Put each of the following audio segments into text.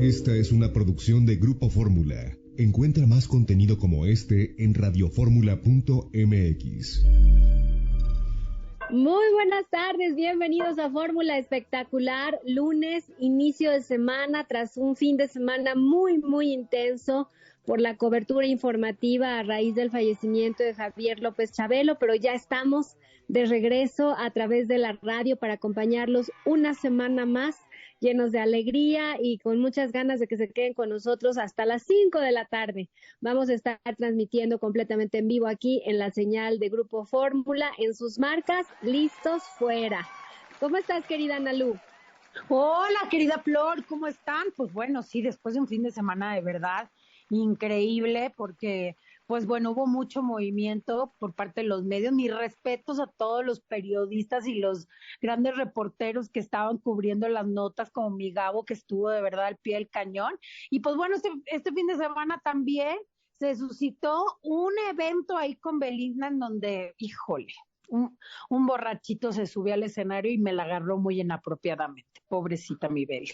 Esta es una producción de Grupo Fórmula. Encuentra más contenido como este en radioformula.mx. Muy buenas tardes, bienvenidos a Fórmula Espectacular, lunes, inicio de semana, tras un fin de semana muy intenso por la cobertura informativa a raíz del fallecimiento de Javier López Chabelo, pero ya estamos de regreso a través de la radio para acompañarlos una semana más, llenos de alegría y con muchas ganas de que se queden con nosotros hasta las 5 de la tarde. Vamos a estar transmitiendo completamente en vivo aquí en la señal de Grupo Fórmula, en sus marcas, listos, fuera. ¿Cómo estás, querida Analu? Hola, querida Flor, ¿cómo están? Pues bueno, sí, después de un fin de semana de verdad increíble, porque pues bueno, hubo mucho movimiento por parte de los medios. Mis respetos a todos los periodistas y los grandes reporteros que estaban cubriendo las notas, como mi Gabo, que estuvo de verdad al pie del cañón. Y pues bueno, este fin de semana también se suscitó un evento ahí con Belinda en donde, híjole, un borrachito se subió al escenario y me la agarró muy inapropiadamente. Pobrecita mi Beli.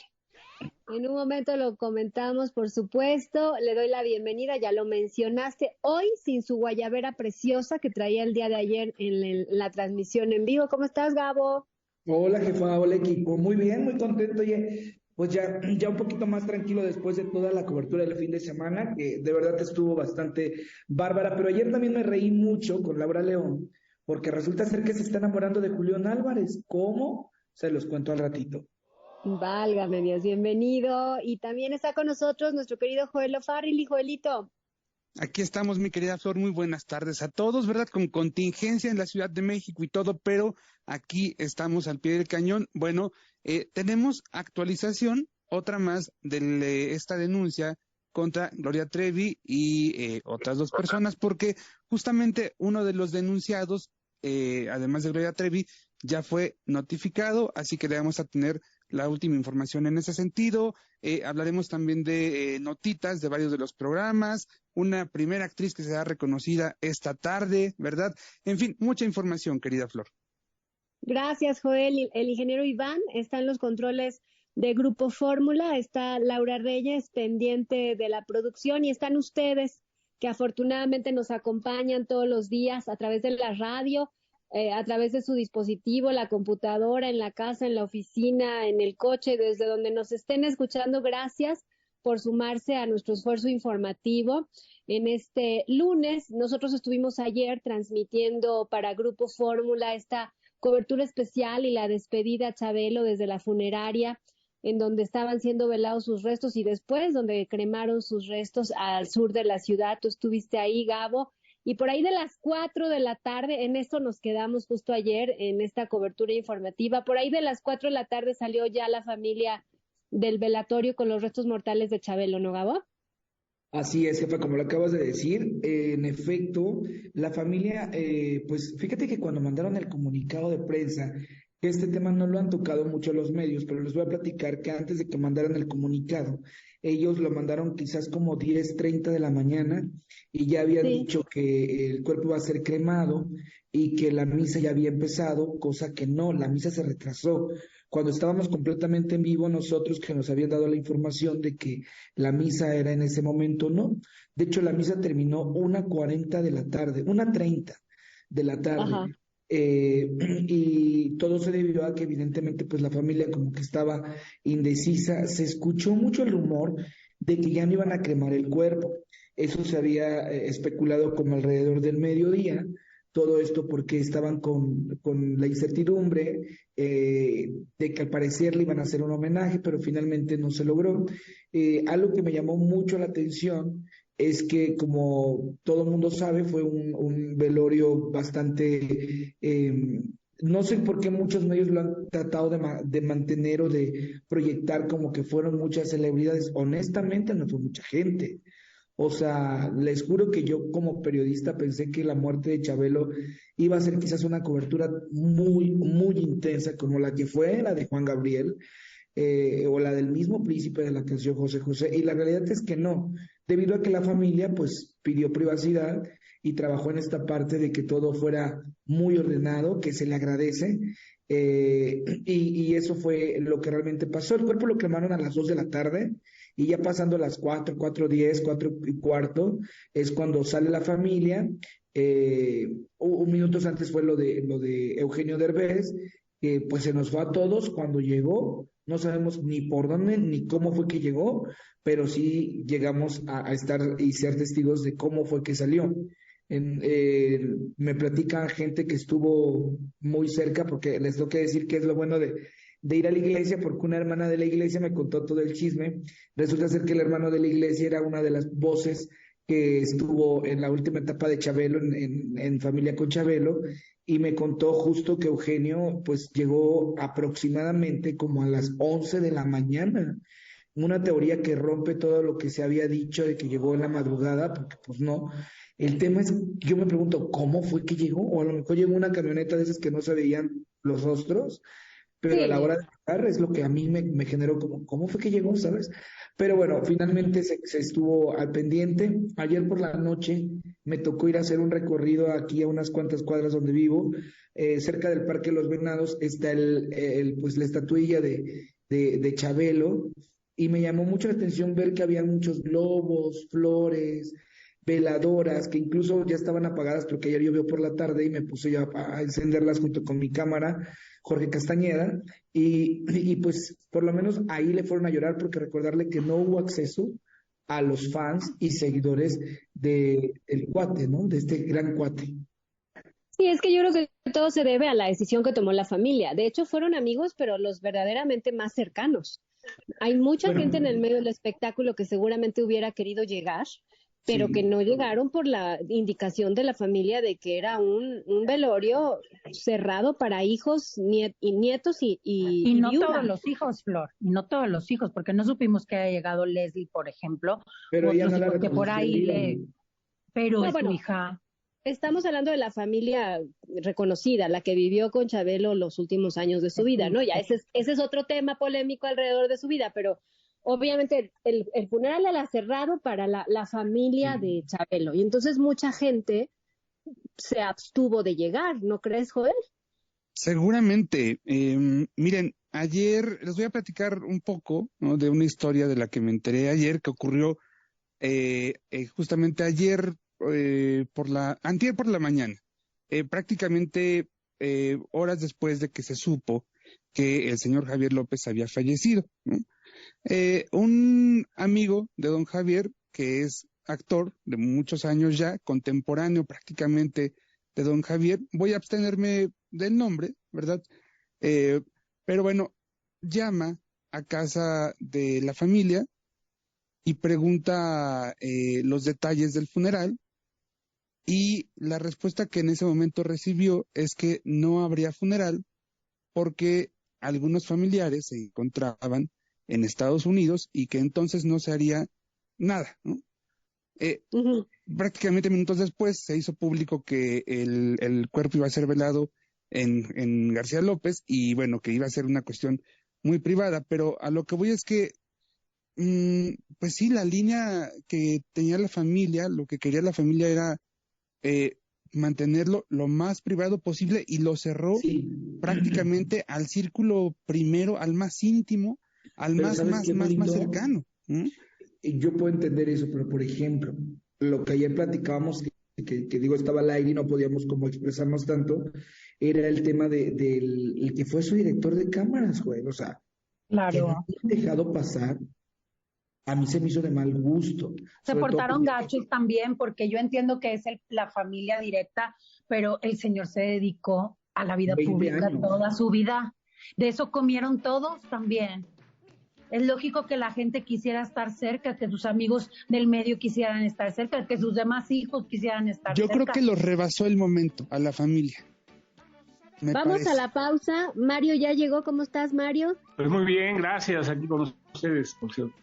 En un momento lo comentamos, por supuesto. Le doy la bienvenida, ya lo mencionaste, hoy sin su guayabera preciosa que traía el día de ayer en la transmisión en vivo. ¿Cómo estás, Gabo? Hola jefa, hola equipo, muy bien, muy contento, oye, pues ya un poquito más tranquilo después de toda la cobertura del fin de semana, que de verdad estuvo bastante bárbara, pero ayer también me reí mucho con Laura León, porque resulta ser que se está enamorando de Julián Álvarez. ¿Cómo? Se los cuento al ratito. Válgame Dios, bienvenido. Y también está con nosotros nuestro querido Joel O'Farrill. Joelito. Aquí estamos, mi querida Flor, muy buenas tardes a todos, ¿verdad? Con contingencia en la Ciudad de México y todo, pero aquí estamos al pie del cañón. Bueno, tenemos actualización, otra más de esta denuncia contra Gloria Trevi y otras dos personas, porque justamente uno de los denunciados, además de Gloria Trevi, ya fue notificado, así que le vamos a tener la última información en ese sentido. Hablaremos también de notitas de varios de los programas, una primera actriz que será reconocida esta tarde, ¿verdad? En fin, mucha información, querida Flor. Gracias, Joel. El ingeniero Iván está en los controles de Grupo Fórmula, está Laura Reyes pendiente de la producción y están ustedes que afortunadamente nos acompañan todos los días a través de la radio, a través de su dispositivo, la computadora, en la casa, en la oficina, en el coche, desde donde nos estén escuchando. Gracias por sumarse a nuestro esfuerzo informativo. En este lunes, nosotros estuvimos ayer transmitiendo para Grupo Fórmula esta cobertura especial y la despedida a Chabelo desde la funeraria, en donde estaban siendo velados sus restos y después donde cremaron sus restos al sur de la ciudad. Tú estuviste ahí, Gabo. Y por ahí de las 4 de la tarde, en esto nos quedamos justo ayer en esta cobertura informativa, por ahí de las 4 de la tarde salió ya la familia del velatorio con los restos mortales de Chabelo, ¿no, Gabo? Así es, jefa, como lo acabas de decir, en efecto, la familia, pues fíjate que cuando mandaron el comunicado de prensa, que este tema no lo han tocado mucho los medios, pero les voy a platicar que antes de que mandaran el comunicado, ellos lo mandaron quizás como 10:30 de la mañana y ya habían dicho que el cuerpo va a ser cremado y que la misa ya había empezado, cosa que no, la misa se retrasó. Cuando estábamos completamente en vivo, nosotros que nos habían dado la información de que la misa era en ese momento, no. De hecho, la misa terminó 1:40 de la tarde, 1:30 de la tarde. Ajá. Y todo se debió a que evidentemente pues la familia como que estaba indecisa. Se escuchó mucho el rumor de que ya no iban a cremar el cuerpo. Eso se había especulado como alrededor del mediodía. Todo esto porque estaban con la incertidumbre de que al parecer le iban a hacer un homenaje, pero finalmente no se logró. Algo que me llamó mucho la atención es que, como todo el mundo sabe, fue un velorio bastante, no sé por qué muchos medios lo han tratado de mantener o de proyectar como que fueron muchas celebridades. Honestamente, no fue mucha gente. O sea, les juro que yo como periodista pensé que la muerte de Chabelo iba a ser quizás una cobertura muy intensa, como la que fue la de Juan Gabriel, o la del mismo príncipe de la canción José José, y la realidad es que no, debido a que la familia pues pidió privacidad y trabajó en esta parte de que todo fuera muy ordenado, que se le agradece, y eso fue lo que realmente pasó. El cuerpo lo cremaron a las 2 de la tarde y ya pasando las 4:10, 4:15, es cuando sale la familia. Un minutos antes fue lo de Eugenio Derbez, que pues se nos fue a todos cuando llegó. No sabemos ni por dónde ni cómo fue que llegó, pero sí llegamos a estar y ser testigos de cómo fue que salió. Me platican gente que estuvo muy cerca, porque les tengo que decir que es lo bueno de ir a la iglesia, porque una hermana de la iglesia me contó todo el chisme. Resulta ser que el hermano de la iglesia era una de las voces que estuvo en la última etapa de Chabelo, en Familia con Chabelo, y me contó justo que Eugenio pues llegó aproximadamente como a las 11 de la mañana. Una teoría que rompe todo lo que se había dicho de que llegó en la madrugada, porque pues no. El tema es, yo me pregunto, ¿cómo fue que llegó? O a lo mejor llegó una camioneta de esas que no se veían los rostros, pero a la Sí. hora de llegar es lo que a mí me generó como, ¿cómo fue que llegó, sabes? Pero bueno, finalmente se estuvo al pendiente. Ayer por la noche me tocó ir a hacer un recorrido aquí a unas cuantas cuadras donde vivo. Cerca del Parque Los Venados está pues la estatuilla de Chabelo, y me llamó mucho la atención ver que había muchos globos, flores, veladoras, que incluso ya estaban apagadas porque ayer llovió por la tarde y me puse yo a encenderlas junto con mi cámara, Jorge Castañeda, y pues por lo menos ahí le fueron a llorar, porque recordarle que no hubo acceso a los fans y seguidores de el cuate, ¿no? De este gran cuate. Sí, es que yo creo que todo se debe a la decisión que tomó la familia. De hecho, fueron amigos, pero los verdaderamente más cercanos. Hay mucha gente en Bueno, el medio del espectáculo que seguramente hubiera querido llegar, pero que sí. no llegaron por la indicación de la familia de que era un velorio cerrado para hijos, nietos Y y no todos viuda. los hijos, Flor, y no todos los hijos, porque no supimos que haya llegado Leslie, por ejemplo, u Pero ella otros no la hijos que por reconoció ahí viva, ¿no? pero No, es su bueno, hija. estamos hablando de la familia reconocida, la que vivió con Chabelo los últimos años de su vida, ¿no? Ya ese es otro tema polémico alrededor de su vida, pero obviamente el funeral era cerrado para la familia Sí. de Chabelo. Y entonces mucha gente se abstuvo de llegar, ¿no crees, Joel? Seguramente. Miren, ayer les voy a platicar un poco, ¿no?, de una historia de la que me enteré ayer, que ocurrió justamente ayer antier por la mañana, prácticamente horas después de que se supo que el señor Javier López había fallecido, ¿no? Un amigo de don Javier, que es actor de muchos años ya, contemporáneo prácticamente de don Javier, voy a abstenerme del nombre, ¿verdad? Eh, pero bueno, llama a casa de la familia y pregunta los detalles del funeral, y la respuesta que en ese momento recibió es que no habría funeral porque algunos familiares se encontraban en Estados Unidos y que entonces no se haría nada, ¿no? Eh, Ujú. Prácticamente minutos después se hizo público que el cuerpo iba a ser velado en García López, y bueno, que iba a ser una cuestión muy privada, pero a lo que voy es que pues sí, la línea que tenía la familia, lo que quería la familia era eh, mantenerlo lo más privado posible, y lo cerró Sí. prácticamente al círculo primero, al más íntimo, al Pero más, ¿sabes más, qué, más, más Polito? cercano. Yo puedo entender eso, pero por ejemplo, lo que ayer platicábamos, que digo estaba al aire y no podíamos como expresarnos tanto, era el tema del el que fue su director de cámaras, güey. O sea, que no Claro. hayan dejado pasar, a mí se me hizo de mal gusto, Se sobre todo portaron porque gachos también, porque yo entiendo que es la familia directa, pero el señor se dedicó a la vida 20 pública años. toda su vida. De eso comieron todos también. Es lógico que la gente quisiera estar cerca, que sus amigos del medio quisieran estar cerca, que sus demás hijos quisieran estar Yo creo cerca. que los rebasó el momento a la familia, me Vamos a parece. la pausa. Mario ya llegó. ¿Cómo estás, Mario? Pues muy bien, gracias, aquí con ustedes, por cierto.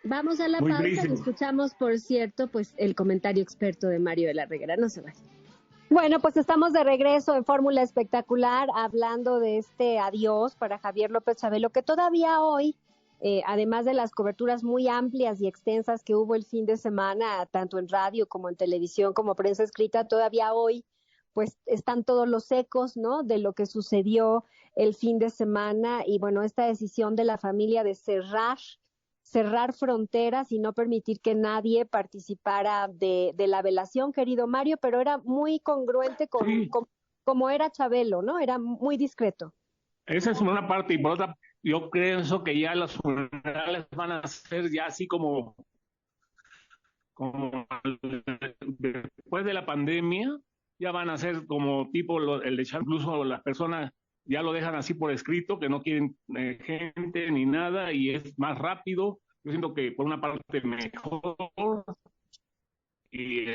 Vamos a la Muy pausa y feliz. escuchamos, por cierto, pues el comentario experto de Mario de la Reguera. No se vayan. Bueno, pues estamos de regreso en Fórmula Espectacular hablando de este adiós para Javier López Chabelo, que todavía hoy, además de las coberturas muy amplias y extensas que hubo el fin de semana, tanto en radio como en televisión como prensa escrita, todavía hoy pues están todos los ecos, ¿no? De lo que sucedió el fin de semana y bueno, esta decisión de la familia de cerrar fronteras y no permitir que nadie participara de la velación, querido Mario, pero era muy congruente con como era Chabelo, ¿no? Era muy discreto. Esa es una parte, y por otra, yo creo que ya los funerales van a ser ya así como después de la pandemia, ya van a ser como tipo el de Chávez, incluso las personas ya lo dejan así por escrito, que no quieren gente ni nada, y es más rápido. Yo siento que por una parte mejor, y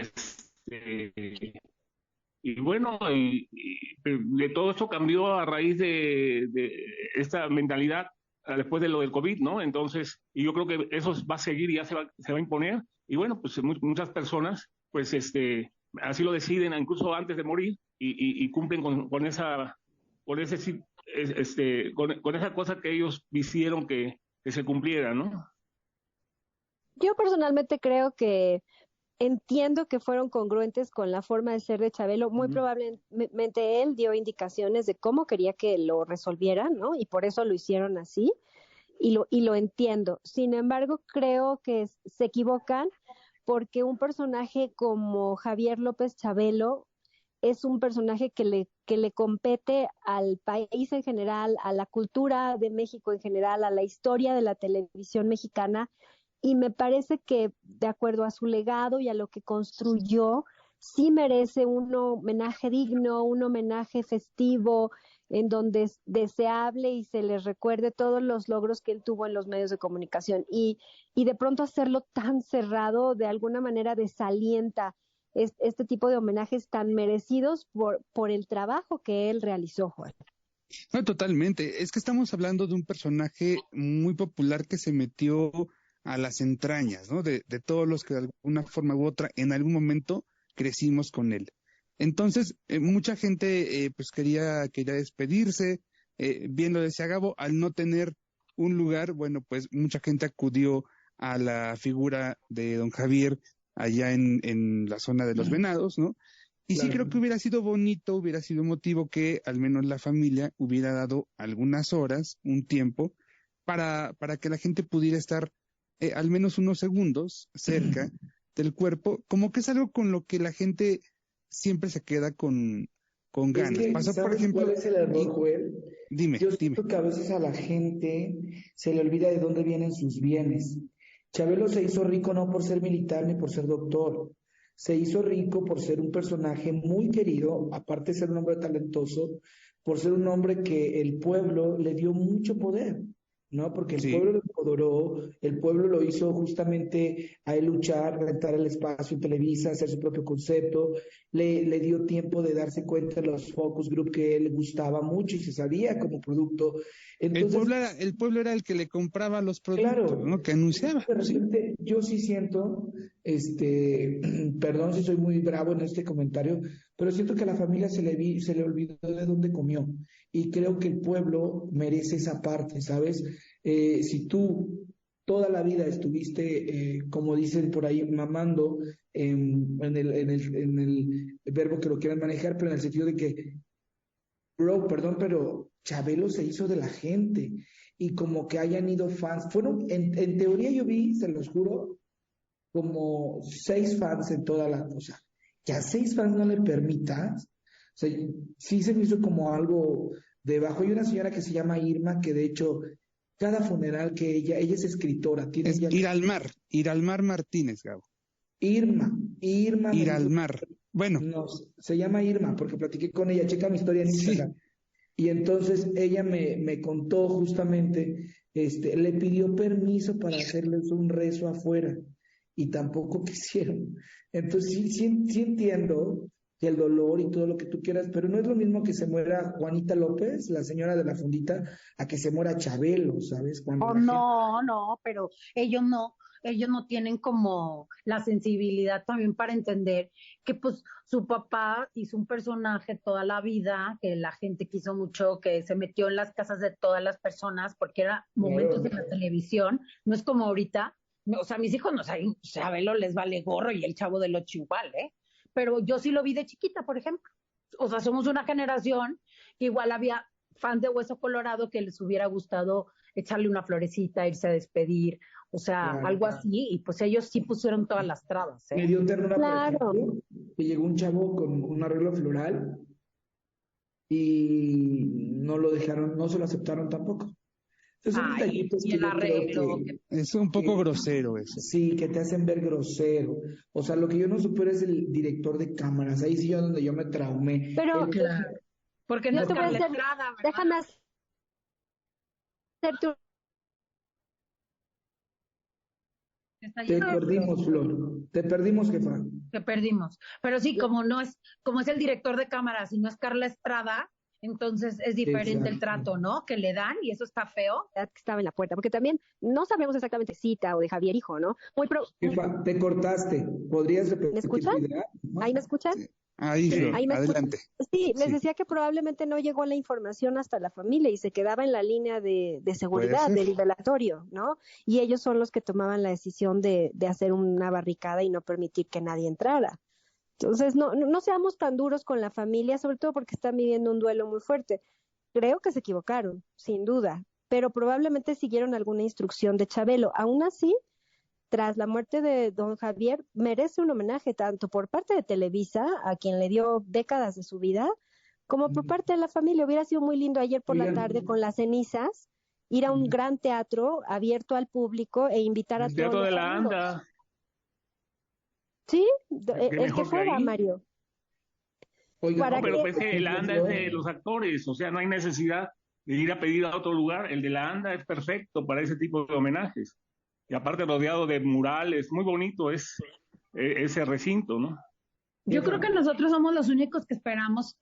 y bueno, de todo esto cambió a raíz de esta mentalidad después de lo del COVID, ¿no? Entonces, y yo creo que eso va a seguir y ya se va a imponer. Y bueno, pues muchas personas, pues así lo deciden, incluso antes de morir, y cumplen con esa, con esa cosa que ellos hicieron que se cumpliera, ¿no? Yo personalmente creo que entiendo que fueron congruentes con la forma de ser de Chabelo. Muy probablemente él dio indicaciones de cómo quería que lo resolvieran, ¿no? Y por eso lo hicieron así. Y lo entiendo. Sin embargo, creo que se equivocan porque un personaje como Javier López Chabelo es un personaje que le compete al país en general, a la cultura de México en general, a la historia de la televisión mexicana, y me parece que de acuerdo a su legado y a lo que construyó, sí merece un homenaje digno, un homenaje festivo, en donde se hable y se le recuerde todos los logros que él tuvo en los medios de comunicación. Y de pronto hacerlo tan cerrado, de alguna manera desalienta este tipo de homenajes tan merecidos por el trabajo que él realizó, Juan. No, totalmente. Es que estamos hablando de un personaje muy popular que se metió a las entrañas, ¿no? De todos los que de alguna forma u otra en algún momento crecimos con él. Entonces, mucha gente pues quería despedirse, bien lo decía Gabo, al no tener un lugar, bueno, pues mucha gente acudió a la figura de don Javier allá en la zona de los Venados, ¿no? Y claro, sí creo que hubiera sido bonito, hubiera sido emotivo que al menos la familia hubiera dado algunas horas, un tiempo, para que la gente pudiera estar al menos unos segundos cerca del cuerpo, como que es algo con lo que la gente siempre se queda con ganas. Es que, Pasó, ¿sabes por ejemplo, cuál es el error, Joel? Dime. Yo siento que a veces a la gente se le olvida de dónde vienen sus bienes. Chabelo se hizo rico no por ser militar ni por ser doctor. Se hizo rico por ser un personaje muy querido, aparte de ser un hombre talentoso, por ser un hombre que el pueblo le dio mucho poder, ¿no? Porque el pueblo lo empoderó, el pueblo lo hizo justamente a él luchar, rentar el espacio en Televisa, hacer su propio concepto, le dio tiempo de darse cuenta de los focus group que él gustaba mucho y se sabía como producto. Entonces, el pueblo era el que le compraba los productos, claro, ¿no? Que anunciaba. De repente, yo sí siento, perdón si soy muy bravo en este comentario, pero siento que a la familia se le olvidó de dónde comió. Y creo que el pueblo merece esa parte, ¿sabes? Si tú toda la vida estuviste, como dicen por ahí, mamando en el verbo que lo quieran manejar, pero en el sentido de que, bro, perdón, pero Chabelo se hizo de la gente y como que hayan ido fans, fueron, en teoría yo vi, se los juro, como 6 fans en toda la cosa. Que a 6 fans no le permitas, o sea, sí se me hizo como algo debajo. Hay una señora que se llama Irma, que de hecho, cada funeral que ella es escritora. Tiene es Iralmar Martínez, Gabo. Irma. Iralmar. Bueno. No, se llama Irma, porque platiqué con ella, checa mi historia en Instagram. Sí. Y entonces ella me contó justamente, le pidió permiso para hacerles un rezo afuera y tampoco quisieron. Entonces sí entiendo que el dolor y todo lo que tú quieras, pero no es lo mismo que se muera Juanita López, la señora de la fundita, a que se muera Chabelo, ¿sabes? No, pero ellos no tienen como la sensibilidad también para entender que pues su papá hizo un personaje toda la vida, que la gente quiso mucho, que se metió en las casas de todas las personas, porque era momentos en la televisión, no es como ahorita, o sea, mis hijos no saben, Chabelo les vale gorro y el Chavo del Ocho igual, pero yo sí lo vi de chiquita, por ejemplo. o sea, somos una generación que igual había fans de Hueso Colorado que les hubiera gustado echarle una florecita, irse a despedir, o sea, Claro, algo así, y pues ellos sí pusieron todas las trabas, Me ¿eh? dio ternura, Claro. por ejemplo, que llegó un chavo con un arreglo floral y no lo dejaron, no se lo aceptaron tampoco. Entonces son Ay, detallitos y que el yo creo arreglo, Es un poco que grosero eso. sí, que te hacen ver grosero. O sea, lo que yo no supero es el director de cámaras. Ahí sí yo donde yo me traumé. Pero claro, porque no yo es te voy a Carla hacer, Estrada, ¿verdad? déjame hacerte Está Te lleno de perdimos, Flor. Te perdimos, jefa. que perdimos. Pero sí, como es el director de cámaras y no es Carla Estrada, entonces es diferente el Exacto. trato, ¿no? Que le dan y eso está feo. que estaba en la puerta, porque también no sabemos exactamente Cita o de Javier Hijo, ¿no? Jefa, te cortaste. ¿Podrías ¿Me repetir escuchan? tu idea? ¿Ahí me escuchan? Sí. Ahí, Sí. Flor, ¿Ahí me escuchan? adelante. Sí, les Sí, decía que probablemente no llegó la información hasta la familia y se quedaba en la línea de puede seguridad ser. del velatorio, ¿no? Y ellos son los que tomaban la decisión de hacer una barricada y no permitir que nadie entrara. Entonces, no seamos tan duros con la familia, sobre todo porque están viviendo un duelo muy fuerte. Creo que se equivocaron, sin duda, pero probablemente siguieron alguna instrucción de Chabelo. Aún así, tras la muerte de don Javier, merece un homenaje tanto por parte de Televisa, a quien le dio décadas de su vida, como por parte de la familia. Hubiera sido muy lindo ayer por la tarde Oigan, con las cenizas, ir a un gran teatro abierto al público e invitar a El todos Teatro de los la amigos. Anda, Sí, qué el que mejor que fuera, ahí. Mario. oigan, ¿Para No, pero qué? pues por la ejemplo, ANDA es Flor, de los actores, o sea, no hay necesidad de ir a pedir a otro lugar. El de la ANDA es perfecto para ese tipo de homenajes. Y aparte rodeado de murales, muy bonito es ese recinto, ¿no? Yo creo jefa, que nosotros somos los únicos que esperamos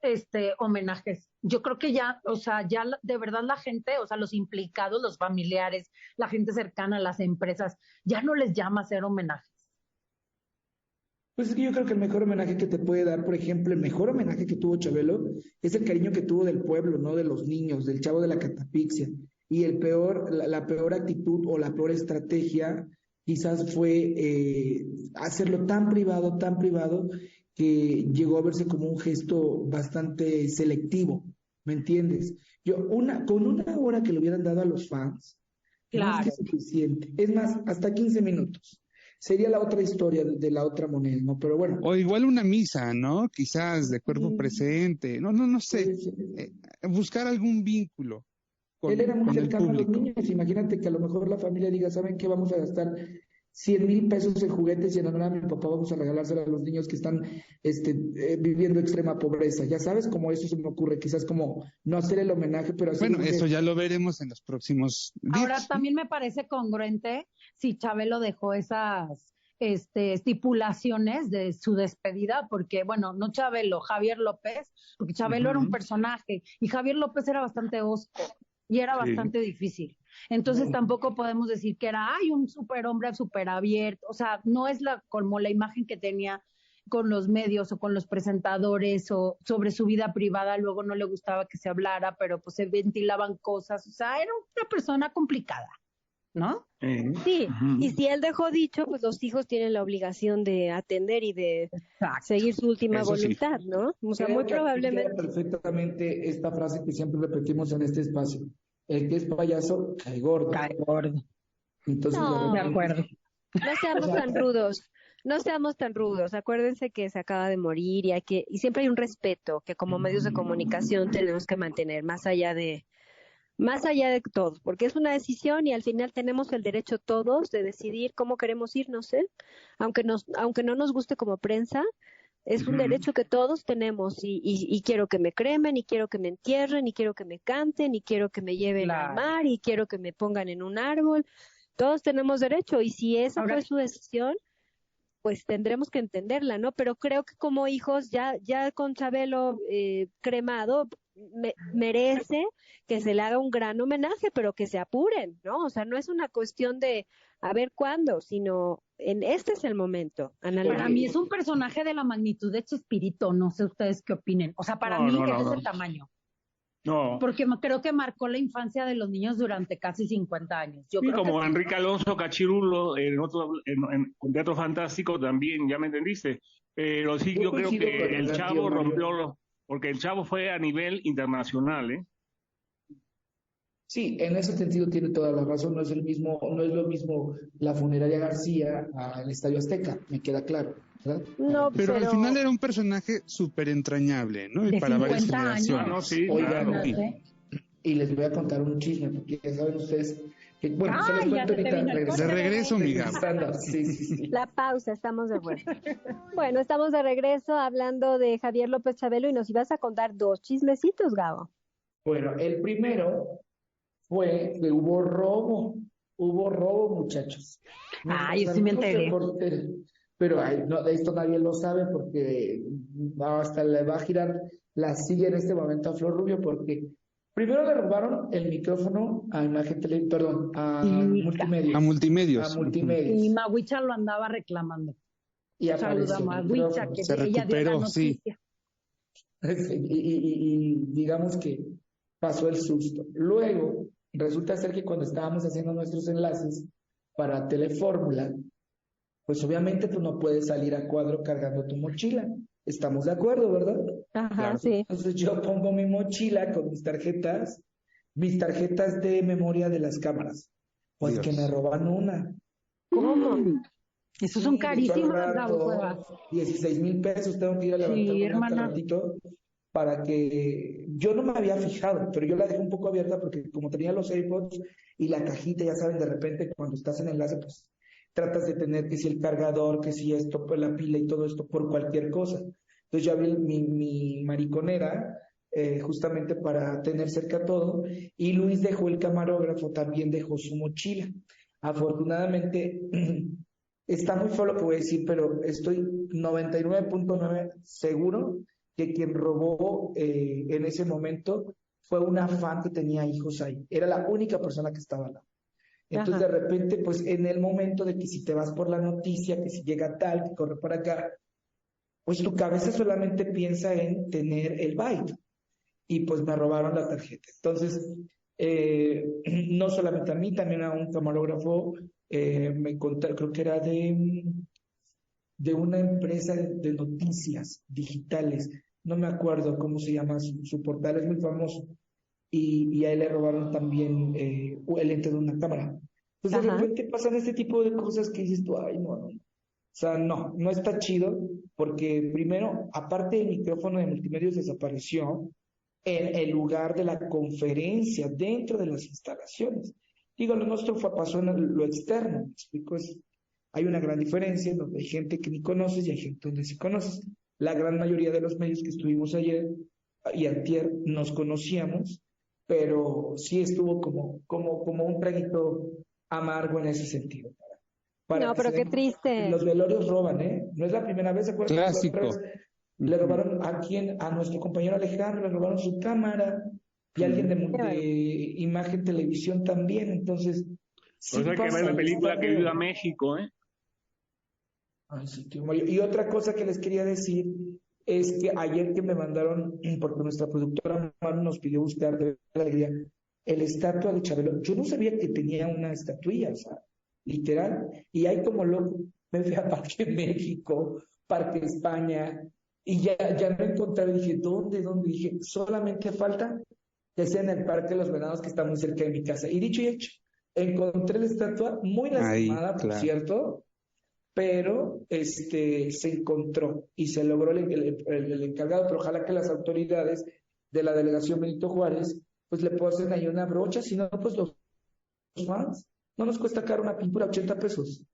homenajes. Yo creo que ya, o sea, de verdad la gente, o sea, los implicados, los familiares, la gente cercana, las empresas, ya no les llama a hacer homenajes. pues es que yo creo que el mejor homenaje que te puede dar, por ejemplo, el mejor homenaje que tuvo Chabelo es el cariño que tuvo del pueblo, no de los niños, del chavo de la catapixia. Y la peor actitud o la peor estrategia quizás fue hacerlo tan privado, que llegó a verse como un gesto bastante selectivo, ¿me entiendes? Con una hora que le hubieran dado a los fans, más que Claro. suficiente. Es más, hasta 15 minutos. Sería la otra historia de la otra moneda, ¿no? Pero bueno, O igual una misa, ¿no? Quizás de cuerpo presente. No sé. pues, Buscar algún vínculo él era muy con el cercano a los público. niños. Imagínate que a lo mejor la familia diga, ¿saben qué? Vamos a gastar 100,000 pesos en juguetes y en honor a mi papá vamos a regalárselo a los niños que están viviendo extrema pobreza. Ya sabes cómo eso se me ocurre, quizás como no hacer el homenaje, pero hacer Bueno, un eso gesto. ya lo veremos en los próximos Ahora días. también me parece congruente si Chabelo dejó esas estipulaciones de su despedida, porque bueno, no Chabelo, Javier López, porque Chabelo era un Ujú. personaje y Javier López era bastante hosco y era Sí. bastante difícil. Entonces tampoco podemos decir que era un superhombre súper abierto, o sea, no es como la imagen que tenía con los medios o con los presentadores o sobre su vida privada, luego no le gustaba que se hablara, pero pues se ventilaban cosas, o sea, era una persona complicada, ¿no? Sí, y Ujú. si él dejó dicho, pues los hijos tienen la obligación de atender y de Exacto. seguir su última Eso sí. voluntad, ¿no? O sea, muy Creo que aquí queda probablemente. perfectamente esta frase que siempre repetimos en este espacio. El que es payaso cae gordo. Cae gordo. Entonces, de No, De repente, acuerdo. no o seamos sea, tan rudos, no seamos tan rudos. Acuérdense que se acaba de morir y siempre hay un respeto que como medios de comunicación tenemos que mantener más allá de todo, porque es una decisión y al final tenemos el derecho todos de decidir cómo queremos irnos, ¿eh? Aunque no nos guste como prensa, es un Ujú. derecho que todos tenemos y quiero que me cremen, y quiero que me entierren, y quiero que me canten, y quiero que me lleven al Claro. mar, y quiero que me pongan en un árbol. Todos tenemos derecho y si esa Ahora, fue su decisión, pues tendremos que entenderla, ¿no? Pero creo que como hijos, ya con Chabelo cremado, merece que se le haga un gran homenaje, pero que se apuren, ¿no? O sea, no es una cuestión de a ver cuándo, sino este es el momento, Ana para Laura. mí es un personaje de la magnitud de Chespirito, no sé ustedes qué opinen. O sea, para No, mí no, ese no, es el no. tamaño, No. porque creo que marcó la infancia de los niños durante casi 50 años. Yo Sí, creo que como sí. Enrique Alonso Cachirulo con Teatro Fantástico también, ya me entendiste. Pero sí, yo yo creo coincido con que el Edgar, tío Chavo Mario. porque el Chavo fue a nivel internacional, ¿eh? Sí, en ese sentido tiene toda la razón, no es lo mismo la funeraria García al Estadio Azteca, me queda claro, ¿verdad? No, Pero al pero final era un personaje súper entrañable, ¿no? Y De para varias 50 años. Ah, no, generaciones. sí, Oigan, claro. y les voy a contar un chisme, porque ya saben ustedes que, bueno, se los Ay, ya cuento se te ahorita, vino el De regreso, mi Gabo. regresando. Sí, sí, sí. la pausa, estamos de vuelta. Bueno, estamos de regreso hablando de Javier López Chabelo y nos ibas a contar 2 chismecitos, Gabo. Bueno, el primero fue que hubo robo, muchachos. Ay, yo Nuestros sí me amigos enteré. reporteros, pero ay, no, de esto nadie lo sabe porque hasta le va a girar la silla en este momento a Flor Rubio porque primero le robaron el micrófono a Imagen Tele, perdón, a Hija. A Multimedios, multimedios. Y Mawicha lo andaba reclamando. y Un saludo a apareció el Mawicha, micrófono. que Se ella dio la recuperó, sí. noticia. Y digamos que pasó el susto. Luego, resulta ser que cuando estábamos haciendo nuestros enlaces para Telefórmula, pues obviamente tú no puedes salir a cuadro cargando tu mochila. Estamos de acuerdo, ¿verdad? Ajá, Claro. sí. Entonces yo pongo mi mochila con mis tarjetas de memoria de las cámaras. Pues Dios. que me roban una. ¿Cómo? Esos Sí, son de hecho, al carísimos, Gabo Cuevas. rato, 16,000 pesos tengo que ir a levantar Sí, un acta hermana. ratito para que yo no me había fijado, pero yo la dejé un poco abierta porque como tenía los AirPods y la cajita, ya saben, de repente cuando estás en enlace, pues tratas de tener que si el cargador, que si esto, pues la pila y todo esto por cualquier cosa. Entonces yo abrí mi mariconera justamente para tener cerca todo y Luis dejó el camarógrafo, también dejó su mochila. Afortunadamente está muy feo lo que voy a decir, pero estoy 99.9 seguro que quien robó en ese momento fue una fan que tenía hijos ahí. Era la única persona que estaba al lado. Entonces, Ajá. de repente, pues en el momento de que si te vas por la noticia, que si llega tal, que corre para acá, pues tu cabeza solamente piensa en tener el byte. Y pues me robaron la tarjeta. Entonces, no solamente a mí, también a un camarógrafo, me contaron, creo que era de una empresa de noticias digitales, no me acuerdo cómo se llama, su portal es muy famoso, y a él le robaron también el lente de una cámara. Pues de Ajá. repente pasan este tipo de cosas que dices tú, ay, no, no. O sea, no está chido, porque primero, aparte del micrófono de multimedios desapareció en el lugar de la conferencia, dentro de las instalaciones. Digo, lo nuestro pasó en lo externo, ¿me explico? Hay una gran diferencia en donde hay gente que ni conoces y hay gente donde sí conoces. La gran mayoría de los medios que estuvimos ayer y antier nos conocíamos, pero sí estuvo como un traguito amargo en ese sentido. Para No, que se pero qué den cuenta que triste. los velorios roban, ¿eh? No es la primera vez, ¿se acuerdan que la otra Clásico. vez le robaron a nuestro compañero Alejandro, le robaron su cámara y alguien Qué de bueno. Imagen Televisión también, entonces Por sí eso hay que ver pasa la y película está que viva feo. México, ¿eh? Ay, sí, tío Mario. Y otra cosa que les quería decir es que ayer que me mandaron, porque nuestra productora Manu nos pidió buscar de la alegría, el estatua de Chabelo. Yo no sabía que tenía una estatuilla, o sea, literal. Y hay como loco, me fui a Parque México, Parque España, y ya no encontré, dije, ¿dónde? Dije, solamente falta que sea en el Parque de los Venados, que está muy cerca de mi casa. Y dicho y hecho, encontré la estatua, muy Ahí, lastimada, por claro. cierto, pero se encontró y se logró el encargado, pero ojalá que las autoridades de la delegación Benito Juárez pues le pasen ahí una brocha, si no pues los fans, no nos cuesta caro una pintura, 80 pesos.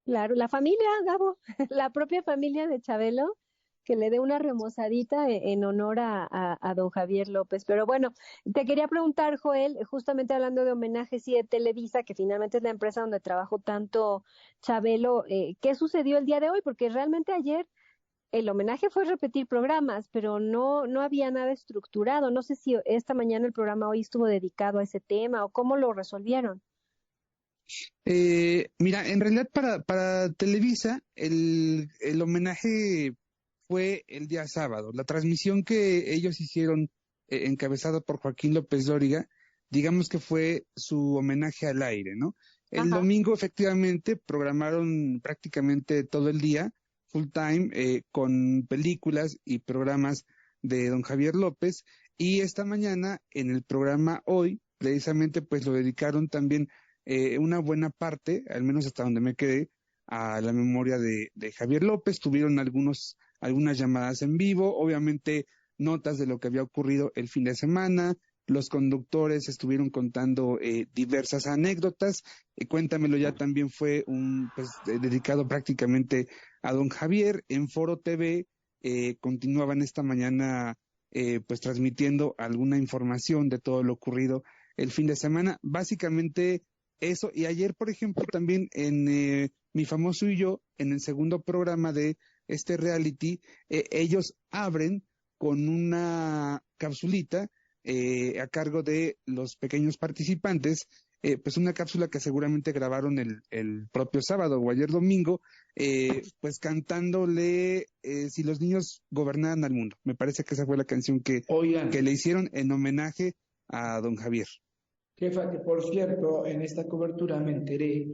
Claro, la familia, Gabo, la propia familia de Chabelo, que le dé una remozadita en honor a don Javier López. Pero bueno, te quería preguntar, Joel, justamente hablando de homenajes y de Televisa, que finalmente es la empresa donde trabajó tanto Chabelo, ¿qué sucedió el día de hoy? Porque realmente ayer el homenaje fue repetir programas, pero no había nada estructurado. No sé si esta mañana el programa hoy estuvo dedicado a ese tema o cómo lo resolvieron. Mira, en realidad para Televisa el homenaje fue el día sábado. La transmisión que ellos hicieron, encabezada por Joaquín López Dóriga, digamos que fue su homenaje al aire, ¿no? El Ajá. domingo efectivamente programaron prácticamente todo el día full time con películas y programas de don Javier López, y esta mañana en el programa Hoy, precisamente pues lo dedicaron también una buena parte, al menos hasta donde me quedé, a la memoria de Javier López. Tuvieron algunas llamadas en vivo, obviamente notas de lo que había ocurrido el fin de semana. Los conductores estuvieron contando diversas anécdotas. Cuéntamelo ya también fue dedicado prácticamente a don Javier. En Foro TV continuaban esta mañana pues transmitiendo alguna información de todo lo ocurrido el fin de semana. Básicamente eso. Y ayer, por ejemplo, también en Mi Famoso y Yo, en el segundo programa de este reality, ellos abren con una capsulita a cargo de los pequeños participantes, pues una cápsula que seguramente grabaron el propio sábado o ayer domingo, pues cantándole Si los niños gobernaran al mundo. Me parece que esa fue la canción que le hicieron en homenaje a don Javier. Jefa, que por cierto, en esta cobertura me enteré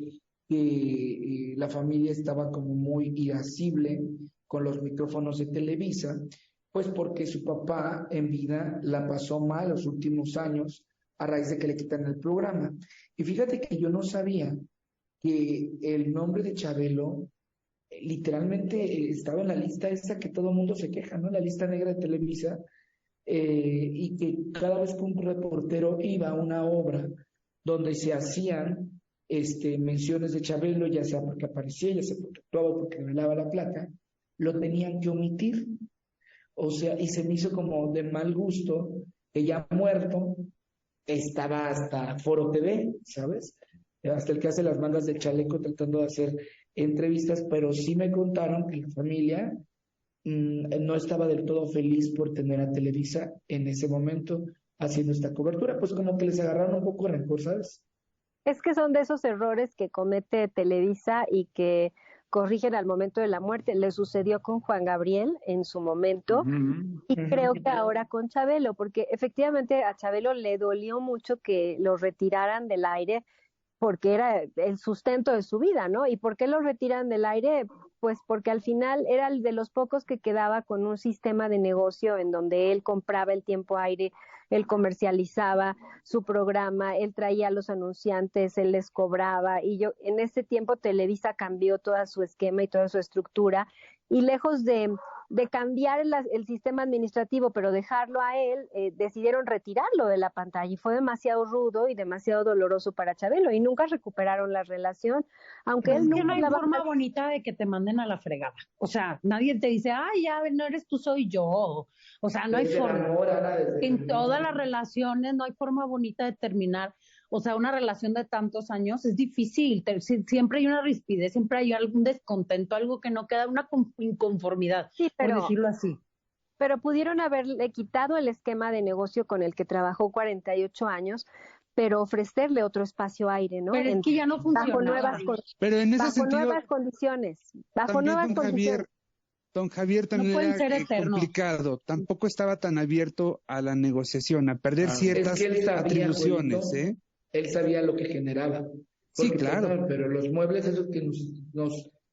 que la familia estaba como muy irascible con los micrófonos de Televisa, pues porque su papá en vida la pasó mal los últimos años a raíz de que le quitan el programa. Y fíjate que yo no sabía que el nombre de Chabelo literalmente estaba en la lista esa que todo el mundo se queja, ¿no? La lista negra de Televisa, y que cada vez que un reportero iba a una obra donde se hacían menciones de Chabelo, ya sea porque aparecía, ya sea porque actuaba, porque revelaba la placa, lo tenían que omitir. O sea, y se me hizo como de mal gusto que ya muerto estaba hasta Foro TV, ¿sabes? Hasta el que hace las mandas de chaleco tratando de hacer entrevistas, pero sí me contaron que la familia no estaba del todo feliz por tener a Televisa en ese momento haciendo esta cobertura, pues como que les agarraron un poco de rencor, ¿sabes? Es que son de esos errores que comete Televisa y que corrigen al momento de la muerte. Le sucedió con Juan Gabriel en su momento y creo que ahora con Chabelo, porque efectivamente a Chabelo le dolió mucho que lo retiraran del aire porque era el sustento de su vida, ¿no? ¿Y por qué lo retiran del aire? Pues porque al final era el de los pocos que quedaba con un sistema de negocio en donde él compraba el tiempo aire, él comercializaba su programa, él traía a los anunciantes, él les cobraba, y en ese tiempo Televisa cambió todo su esquema y toda su estructura, y lejos de cambiar el sistema administrativo, pero dejarlo a él, decidieron retirarlo de la pantalla, y fue demasiado rudo y demasiado doloroso para Chabelo, y nunca recuperaron la relación, aunque él nunca... No hay forma bonita de que te manden a la fregada. O sea, nadie te dice, ay, ya, no eres tú, soy yo. O sea, no hay forma. En todas las relaciones no hay forma bonita de terminar. O sea, una relación de tantos años es difícil. Siempre hay una rispidez, siempre hay algún descontento, algo que no queda, una inconformidad, sí, por decirlo así. Pero pudieron haberle quitado el esquema de negocio con el que trabajó 48 años, pero ofrecerle otro espacio aire, ¿no? Pero es que ya no funciona. Pero en ese sentido, nuevas condiciones. Bajo nuevas condiciones. Don Javier también era complicado, tampoco estaba tan abierto a la negociación, a perder ciertas atribuciones, ¿eh? Él sabía lo que generaba. Sí, claro. Perdón, pero los muebles esos que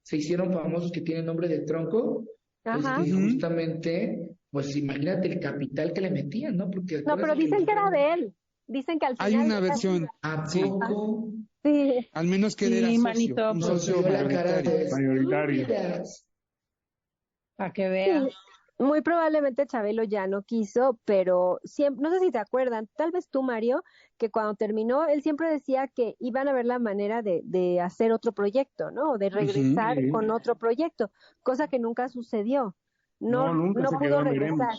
se hicieron famosos, que tienen nombre de tronco, pues que justamente, pues imagínate el capital que le metían, ¿no? Porque no, pero dicen que era de él. Dicen que al final... Hay una versión. ¿A poco? Sí. Al menos que él era socio, un socio mayoritario. Para que vean. Sí. Muy probablemente Chabelo ya no quiso, pero siempre, no sé si te acuerdan, tal vez tú, Mario, que cuando terminó, él siempre decía que iban a ver la manera de hacer otro proyecto, ¿no? O de regresar con otro proyecto, cosa que nunca sucedió. No pudo regresar.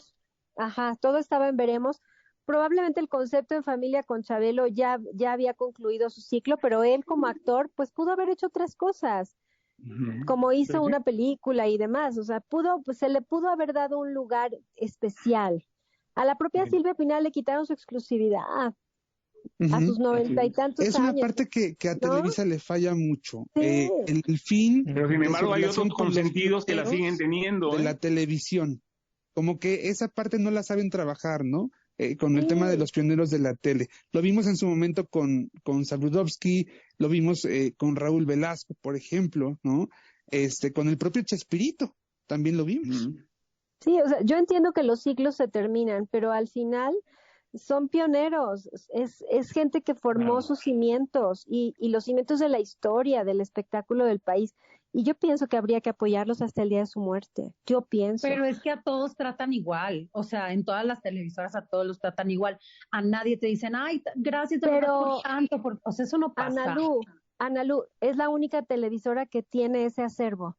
Ajá, todo estaba en veremos. Probablemente el concepto en familia con Chabelo ya había concluido su ciclo, pero él como actor, pues pudo haber hecho otras cosas. Como hizo una película y demás, o sea, se le pudo haber dado un lugar especial. A la propia Silvia Pinal le quitaron su exclusividad a sus 90 y tantos años. Es una parte que a Televisa le falla mucho. Sí. El fin... Pero sin embargo hay otros consentidos que la siguen teniendo. De la televisión. Como que esa parte no la saben trabajar, ¿no? Con el tema de los pioneros de la tele. Lo vimos en su momento con Sabludovsky, lo vimos con Raúl Velasco, por ejemplo, ¿no? con el propio Chespirito, también lo vimos. Sí, o sea, yo entiendo que los ciclos se terminan, pero al final son pioneros, es gente que formó sus cimientos y los cimientos de la historia, del espectáculo del país. Y yo pienso que habría que apoyarlos hasta el día de su muerte. Yo pienso. Pero es que a todos tratan igual, o sea, en todas las televisoras a todos los tratan igual. A nadie te dicen, ay, gracias de verdad por tanto, o sea, eso no pasa. Analu, es la única televisora que tiene ese acervo.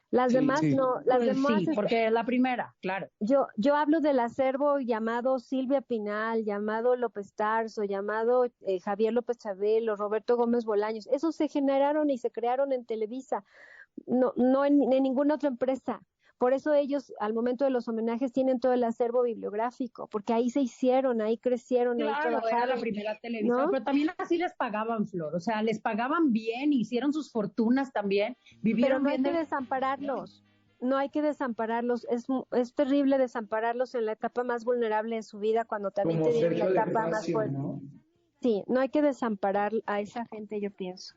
Las demás no, las Pues demás sí, porque es la primera, claro. Yo hablo del acervo llamado Silvia Pinal, llamado López Tarso, llamado Javier López Chabelo, Roberto Gómez Bolaños. Esos se generaron y se crearon en Televisa, no en ninguna otra empresa. Por eso ellos, al momento de los homenajes, tienen todo el acervo bibliográfico, porque ahí se hicieron, ahí crecieron, ahí trabajaron. Claro, era la primera televisora, ¿no? Pero también así les pagaban, Flor, o sea, les pagaban bien, hicieron sus fortunas también, vivieron bien. Pero no hay que desampararlos, no hay que desampararlos, es terrible desampararlos en la etapa más vulnerable de su vida, cuando también como tienen la Sergio etapa más fuerte. ¿No? Sí, no hay que desamparar a esa gente, yo pienso.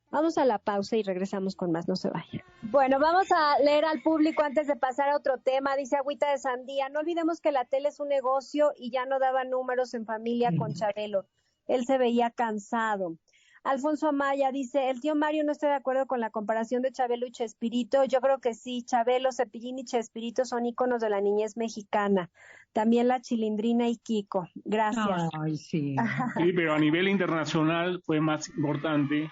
Vamos a la pausa y regresamos con más, no se vayan. Bueno, vamos a leer al público antes de pasar a otro tema. Dice Agüita de Sandía, no olvidemos que la tele es un negocio y ya no daba números en familia con Chabelo. Él se veía cansado. Alfonso Amaya dice, el tío Mario no está de acuerdo con la comparación de Chabelo y Chespirito. Yo creo que sí, Chabelo, Cepillín y Chespirito son íconos de la niñez mexicana. También la Chilindrina y Kiko. Gracias. Ay, sí. Sí, pero a nivel internacional fue más importante.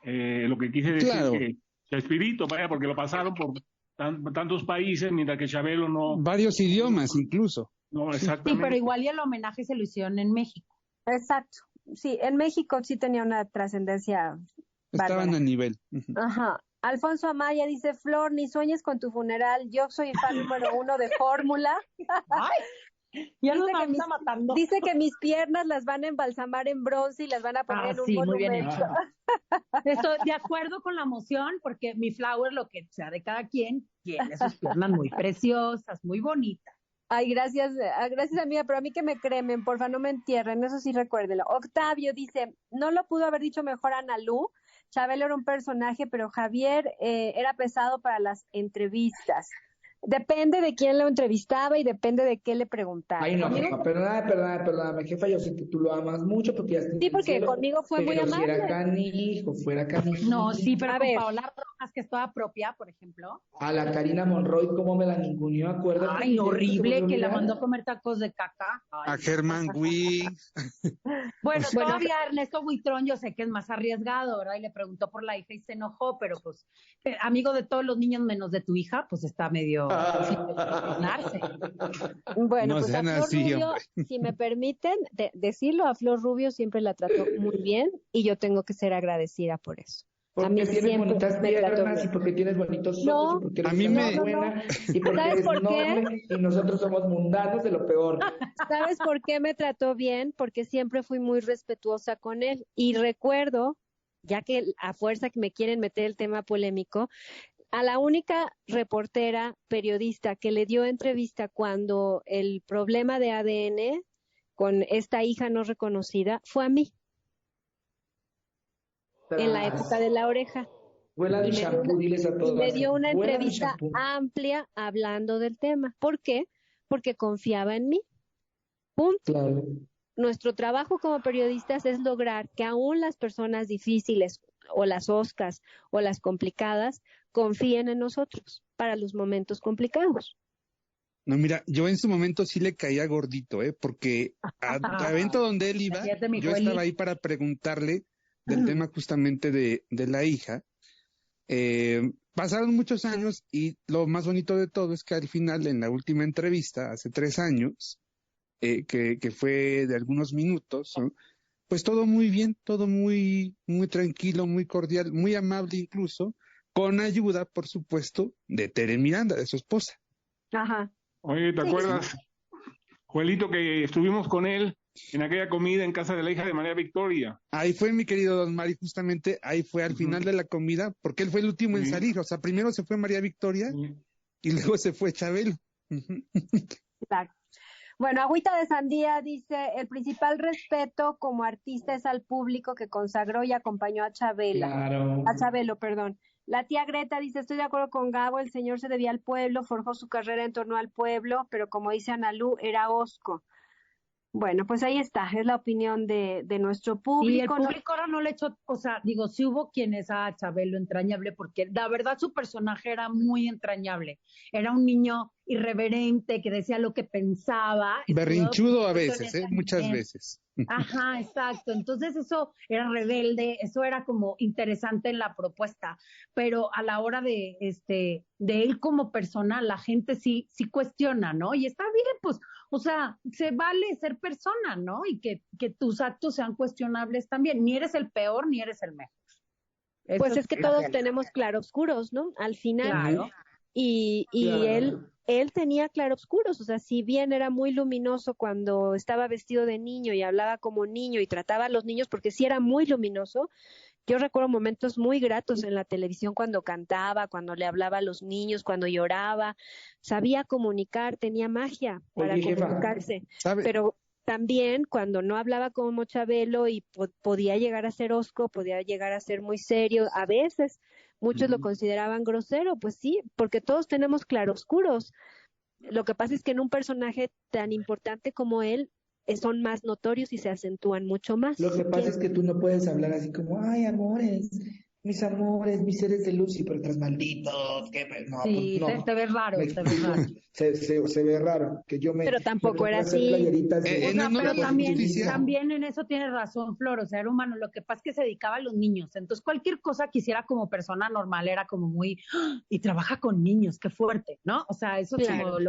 Lo que quise decir que Chespirito, vaya, porque lo pasaron por tantos países, mientras que Chabelo no. Varios idiomas incluso. No, exactamente. Sí, pero igual y el homenaje se lo hicieron en México. Exacto. Sí, en México sí tenía una trascendencia. Estaban a nivel. Ajá. Alfonso Amaya dice, Flor, ni sueñes con tu funeral, yo soy fan número 1 de Fórmula. Ya dice, matando. Dice que mis piernas las van a embalsamar en bronce y las van a poner en un monumento. Estoy de acuerdo con la moción, porque mi Flower, lo que sea de cada quien, tiene sus piernas muy preciosas, muy bonitas. Ay, gracias amiga, pero a mí que me cremen, porfa, no me entierren, eso sí recuérdenlo. Octavio dice, no lo pudo haber dicho mejor Analu, Chabelo era un personaje, pero Javier era pesado para las entrevistas. Depende de quién lo entrevistaba y depende de qué le preguntaba. Ay, no, jefa, perdóname, jefa, yo sé que tú lo amas mucho porque ya sí, porque conmigo fue muy amable. Fuera canijo. No, sí, pero con Paola Rojas, que es toda propia, por ejemplo. A la Karina Monroy, ¿cómo me la ninguneó? Acuérdate. Ay, horrible, que la mandó a comer tacos de caca. Ay, a Germán Gui. Bueno, todavía Ernesto Buitrón, yo sé que es más arriesgado, ¿verdad? Y le preguntó por la hija y se enojó, pero pues, amigo de todos los niños menos de tu hija, pues está medio... Bueno, no pues a Flor así, Rubio, si me permiten decirlo, a Flor Rubio siempre la trató muy bien y yo tengo que ser agradecida por eso. Porque tienes bonitas piernas y porque tienes bonitos ojos y porque eres buena y porque eres noble y nosotros somos mundanos de lo peor. ¿Sabes por qué me trató bien? Porque siempre fui muy respetuosa con él y recuerdo, ya que a fuerza que me quieren meter el tema polémico, a la única reportera, periodista que le dio entrevista cuando el problema de ADN con esta hija no reconocida fue a mí. En la época de la oreja. Huela de shampoo, diles a todos. Y me dio una entrevista amplia hablando del tema. ¿Por qué? Porque confiaba en mí. Punto. Claro. Nuestro trabajo como periodistas es lograr que aún las personas difíciles o las oscas o las complicadas confíen en nosotros para los momentos complicados. No, mira, yo en su momento sí le caía gordito, porque a evento donde él iba, yo estaba ahí para preguntarle del tema justamente de la hija. Pasaron muchos años y lo más bonito de todo es que al final, en la última entrevista, hace 3 años, que fue de algunos minutos, ¿no? Pues todo muy bien, todo muy, muy tranquilo, muy cordial, muy amable incluso, con ayuda, por supuesto, de Tere Miranda, de su esposa. Ajá. Oye, ¿te acuerdas, Joelito, que estuvimos con él en aquella comida en casa de la hija de María Victoria? Ahí fue, mi querido Don Mari, justamente ahí fue al final de la comida, porque él fue el último en salir, o sea, primero se fue María Victoria y luego se fue Chabelo. Exacto. Bueno, Agüita de Sandía dice, el principal respeto como artista es al público que consagró y acompañó a Chabelo. Claro. A Chabelo, perdón. La tía Greta dice, estoy de acuerdo con Gabo, el señor se debía al pueblo, forjó su carrera en torno al pueblo, pero como dice Analú, era hosco. Bueno, pues ahí está, es la opinión de nuestro Y el público. público ahora no le echó, o sea, digo, sí hubo quienes a Chabelo entrañable, porque la verdad su personaje era muy entrañable. Era un niño irreverente que decía lo que pensaba. Berrinchudo a Por supuesto, veces, muchas veces. Ajá, exacto. Entonces eso era rebelde, eso era como interesante en la propuesta, pero a la hora de él como persona, la gente sí cuestiona, ¿no? Y está bien, pues, o sea, se vale ser persona, ¿no? Y que tus actos sean cuestionables también. Ni eres el peor, ni eres el mejor. Pues Eso es que la todos realidad. tenemos claroscuros, ¿no? Al final, Claro. y Claro. él tenía claroscuros, o sea, si bien era muy luminoso cuando estaba vestido de niño y hablaba como niño y trataba a los niños, porque sí era muy luminoso, yo recuerdo momentos muy gratos en la televisión cuando cantaba, cuando le hablaba a los niños, cuando lloraba, sabía comunicar, tenía magia para Oye, jefa, comunicarse, ¿Sabe? pero también cuando no hablaba como Chabelo y podía llegar a ser hosco, podía llegar a ser muy serio, a veces muchos lo consideraban grosero, pues sí, porque todos tenemos claroscuros. Lo que pasa es que en un personaje tan importante como él, son más notorios y se acentúan mucho lo más. que pasa es que tú no puedes hablar así como, ay, amores, mis seres de luz, y pero tras malditos, que no, pues Sí, no. te ves raro, Me te ves explico, raro. se ve raro que yo Pero me tampoco ponga era a hacer así. playeritas O En sea, honor a pero la justicia, también en eso tiene razón Flor, o sea, era humano, lo que pasa es que se dedicaba a los niños, entonces cualquier cosa que hiciera como persona normal era como muy, ¡ah! Y trabaja con niños, qué fuerte, ¿no? O sea, eso es Claro. como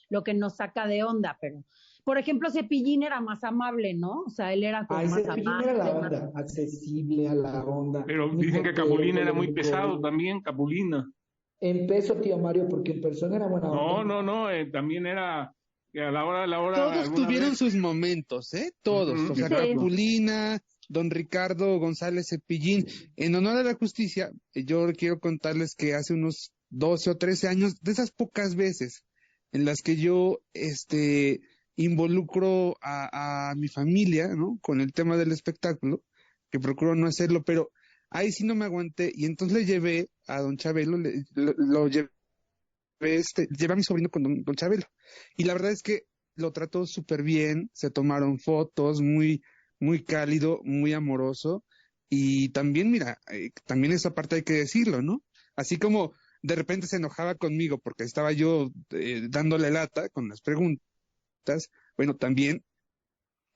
lo que nos saca de onda, pero, por ejemplo, Cepillín era más amable, ¿no? O sea, él era como Ay, más Cepillín era la amable, más... onda, accesible a la onda, Pero dicen niño que Capulina era terco, muy pesado brincón. también, Capulina. En peso, tío Mario, porque en persona era buena onda. No, no, no, también era, que a la hora, todos alguna tuvieron vez. sus momentos, todos. O sea, Exacto. Capulina, don Ricardo González Cepillín. En honor a la justicia, yo quiero contarles que hace unos 12 o 13 años, de esas pocas veces en las que yo, involucro a mi familia, ¿no? Con el tema del espectáculo, que procuro no hacerlo, pero ahí sí no me aguanté, y entonces le llevé a don Chabelo, lo llevé, llevé a mi sobrino con don Chabelo. Y la verdad es que lo trató súper bien, se tomaron fotos, muy, muy cálido, muy amoroso. Y también, mira, también esa parte hay que decirlo, ¿no? Así como de repente se enojaba conmigo porque estaba yo dándole lata con las preguntas, bueno, también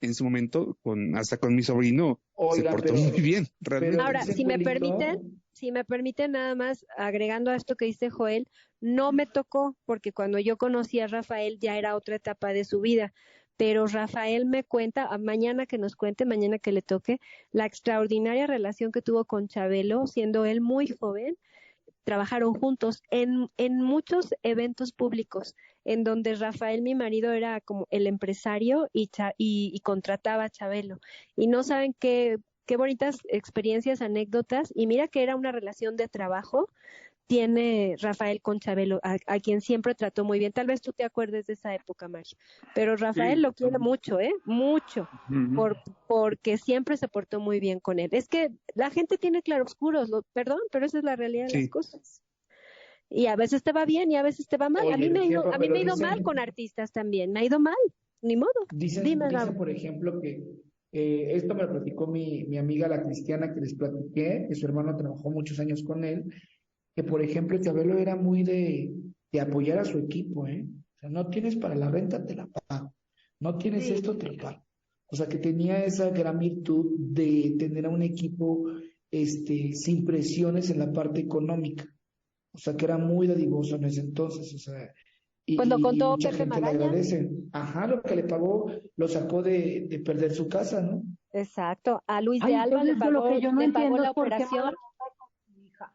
en su momento, hasta con mi sobrino, se Oiga, portó muy bien, pero realmente. Ahora, dice Juelito, si me permiten nada más, agregando a esto que dice Joel, no me tocó, porque cuando yo conocí a Rafael ya era otra etapa de su vida, pero Rafael me cuenta, mañana que nos cuente, mañana que le toque, la extraordinaria relación que tuvo con Chabelo, siendo él muy joven, trabajaron juntos en muchos eventos públicos, en donde Rafael, mi marido, era como el empresario y contrataba a Chabelo. Y no saben qué bonitas experiencias, anécdotas, y mira que era una relación de trabajo, tiene Rafael con Chabelo, a quien siempre trató muy bien. Tal vez tú te acuerdes de esa época, Mario, pero Rafael Sí. lo quiere mucho, mucho, Ujú. porque siempre se portó muy bien con él. Es que la gente tiene claroscuros, perdón, pero esa es la realidad de las Sí. cosas. Y a veces te va bien y a veces te va mal. oye, jefa, A mí pero me ha ido mal con artistas también, me ha ido mal, ni modo. Dime, dicen Gabo. por ejemplo que esto me lo platicó mi amiga la cristiana que les platiqué, que su hermano trabajó muchos años con él, que por ejemplo Chabelo era muy de apoyar a su equipo, ¿eh? O sea, no tienes para la renta, te la pago. No tienes Sí. esto, te lo pago. O sea, que tenía esa gran virtud de tener a un equipo sin presiones en la parte económica. O sea, que era muy dadivoso en ese entonces, o sea, Pues lo y contó mucha Pepe gente le Magaña. agradece. Ajá, lo que le pagó lo sacó de perder su casa, ¿no? Exacto. A Luis de Ay, Alba entonces lo que yo no le pagó entiendo es la por qué operación. mala onda con tu hija.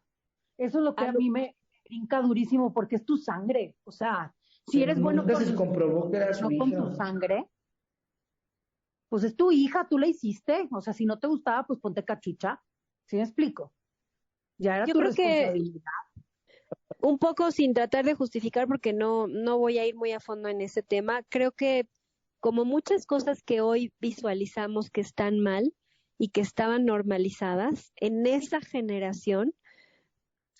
Eso es lo que A a Lu- mí me brinca durísimo, porque es tu sangre. O sea, si Pero eres bueno nunca con se los comprobó que era su no con tu hija. sangre, pues es tu hija, tú la hiciste. O sea, si no te gustaba, pues ponte cachucha. ¿Sí me explico? Ya era yo tu creo que responsabilidad. un poco sin tratar de justificar, porque no voy a ir muy a fondo en ese tema, creo que como muchas cosas que hoy visualizamos que están mal y que estaban normalizadas, en esa generación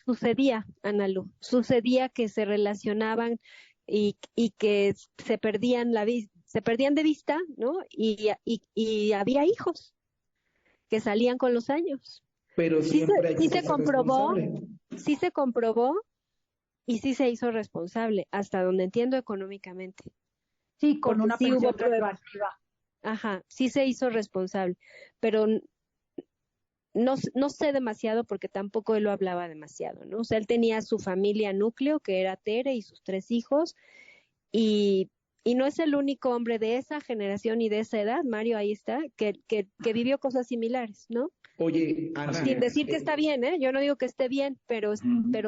sucedía, Analu, sucedía que se relacionaban y que se perdían de vista, ¿no? Y había hijos que salían con los años. Pero siempre hay que ser responsable. Sí se comprobó y sí se hizo responsable, hasta donde entiendo económicamente. Sí, con Porque una sí pensión hubo pruebas. retroactiva. Ajá, sí se hizo responsable, pero no sé demasiado porque tampoco él lo hablaba demasiado, ¿no? O sea, él tenía su familia núcleo, que era Tere y sus 3 hijos, y no es el único hombre de esa generación y de esa edad, Mario, ahí está, que vivió cosas similares, ¿no? Oye, Ana, Sin decir que está bien, ¿eh? Yo no digo que esté bien, pero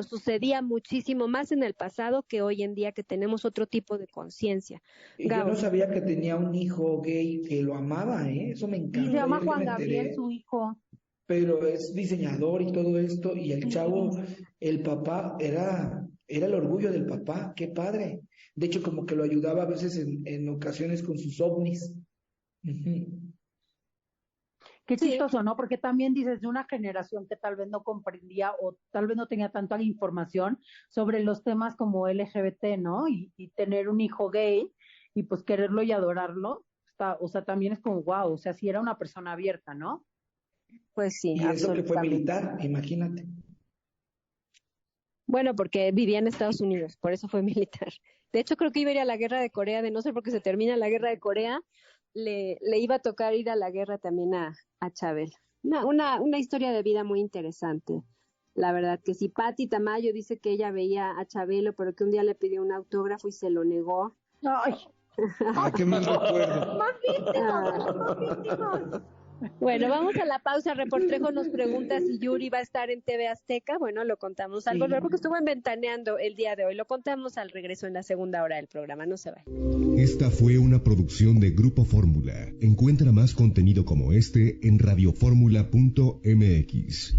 sucedía muchísimo más en el pasado que hoy en día, que tenemos otro tipo de conciencia. yo no sabía que tenía un hijo gay que lo amaba, ¿eh? Eso me encanta. Y se llama Ayer que Juan me Gabriel, enteré, su hijo. pero es diseñador y todo esto, y el chavo, el papá, era el orgullo del papá, qué padre. De hecho, como que lo ayudaba a veces en ocasiones con sus ovnis. Ujú. Qué chistoso, ¿no? Porque también dices de una generación que tal vez no comprendía o tal vez no tenía tanta información sobre los temas como LGBT, ¿no? Y tener un hijo gay y pues quererlo y adorarlo, o sea, también es como wow, o sea, si era una persona abierta, ¿no? Pues sí, Y eso que fue absolutamente. militar, imagínate. Bueno, porque vivía en Estados Unidos, por eso fue militar. De hecho, creo que iba a ir a la guerra de Corea, de no ser porque se termina la guerra de Corea, le iba a tocar ir a la guerra también a Chabelo. Una historia de vida muy interesante. La verdad que sí. Patti Tamayo dice que ella veía a Chabelo, pero que un día le pidió un autógrafo y se lo negó. Ay, Qué mal recuerdo. más víctimas, más víctimas. Bueno, vamos a la pausa. Reportrejo nos pregunta si Yuri va a estar en TV Azteca. Bueno, lo contamos al volver porque estuvo en Ventaneando el día de hoy. Lo contamos al regreso en la segunda hora del programa. No se vayan. Esta fue una producción de Grupo Fórmula. Encuentra más contenido como este en radioformula.mx.